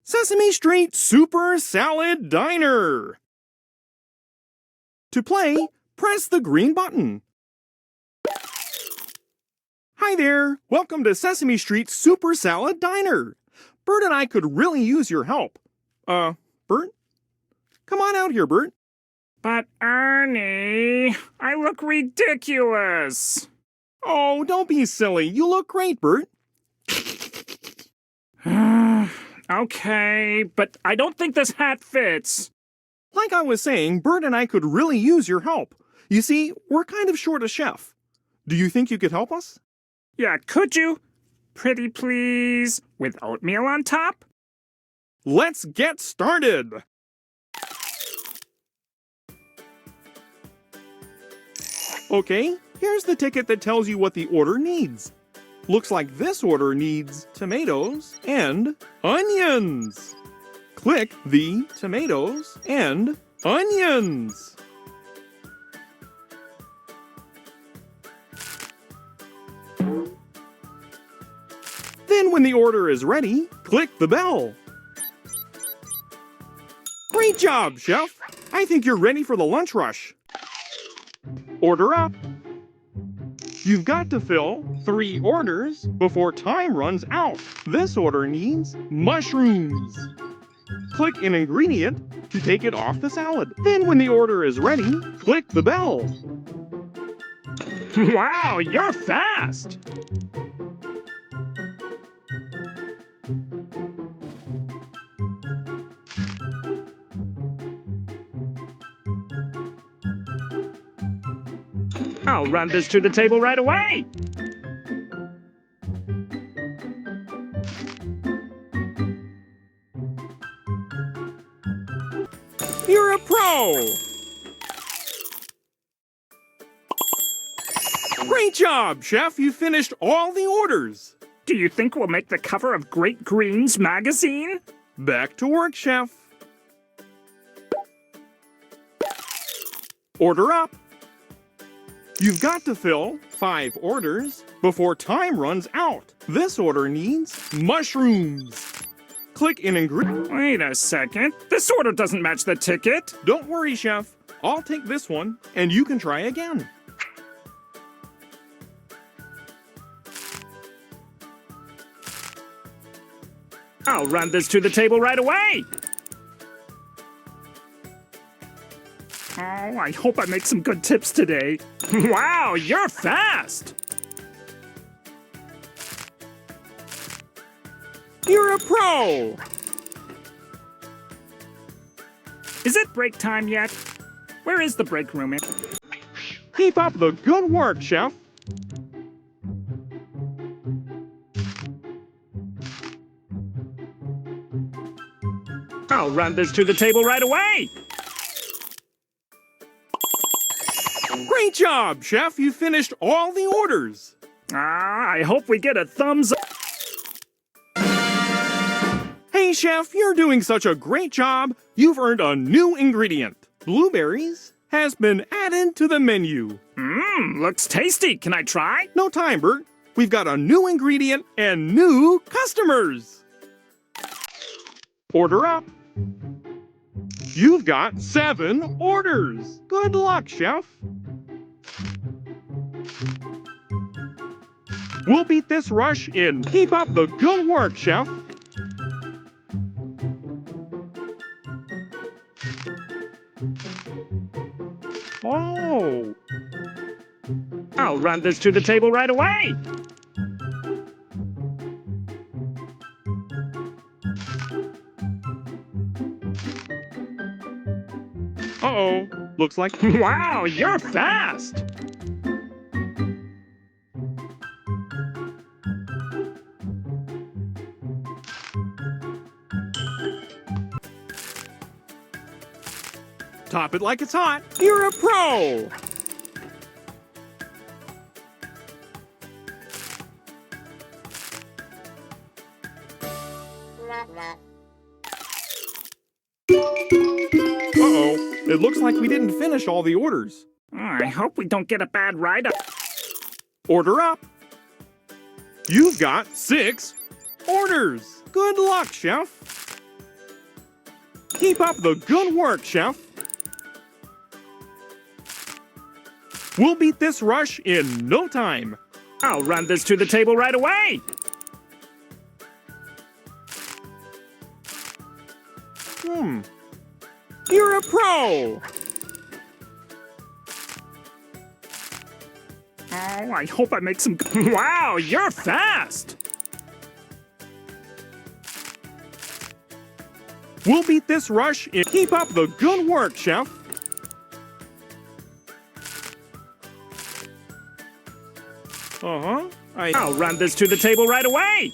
Sesame Street Super Salad Diner. To play, press the green button. Hi there, welcome to Sesame Street Super Salad Diner. Bert and I could really use your help. Bert? Come on out here, Bert. But Ernie, I look ridiculous. Oh, don't be silly. You look great, Bert. Okay, but I don't think this hat fits. Like I was saying, Bert and I could really use your help. You see, we're kind of short a chef. Do you think you could help us? Yeah, could you? Pretty please, with oatmeal on top? Let's get started! Okay, here's the ticket that tells you what the order needs. Looks like this order needs tomatoes and onions. Click the tomatoes and onions. Then when the order is ready, click the bell. Great job, Chef! I think you're ready for the lunch rush. Order up. You've got to fill 3 orders before time runs out. This order needs mushrooms. Click an ingredient to take it off the salad. Then when the order is ready, click the bell. Wow, you're fast! I'll run this to the table right away! You're a pro! Great job, Chef! You finished all the orders! Do you think we'll make the cover of Great Greens magazine? Back to work, Chef! Order up! You've got to fill 5 orders before time runs out. This order needs mushrooms. Click an ingredient. Wait a second. This order doesn't match the ticket. Don't worry, Chef. I'll take this one, and you can try again. I'll run this to the table right away. Oh, I hope I make some good tips today. Wow, you're fast! You're a pro! Is it break time yet? Where is the break room? Keep up the good work, Chef. I'll run this to the table right away. Great job, Chef! You finished all the orders! I hope we get a thumbs up. Hey, Chef, you're doing such a great job! You've earned a new ingredient. Blueberries has been added to the menu. Looks tasty. Can I try? No time, Bert. We've got a new ingredient and new customers. Order up. You've got 7 orders. Good luck, Chef. We'll beat this rush in. Keep up the good work, Chef. Oh. I'll run this to the table right away. Uh-oh. Looks like... Wow, you're fast! Top it like it's hot. You're a pro! Uh-oh. It looks like we didn't finish all the orders. I hope we don't get a bad write-up. Order up. You've got 6 orders. Good luck, Chef. Keep up the good work, Chef. We'll beat this rush in no time. I'll run this to the table right away. You're a pro. Oh, I hope I make some... Wow, you're fast. We'll beat this rush in... Keep up the good work, Chef. I'll run this to the table right away.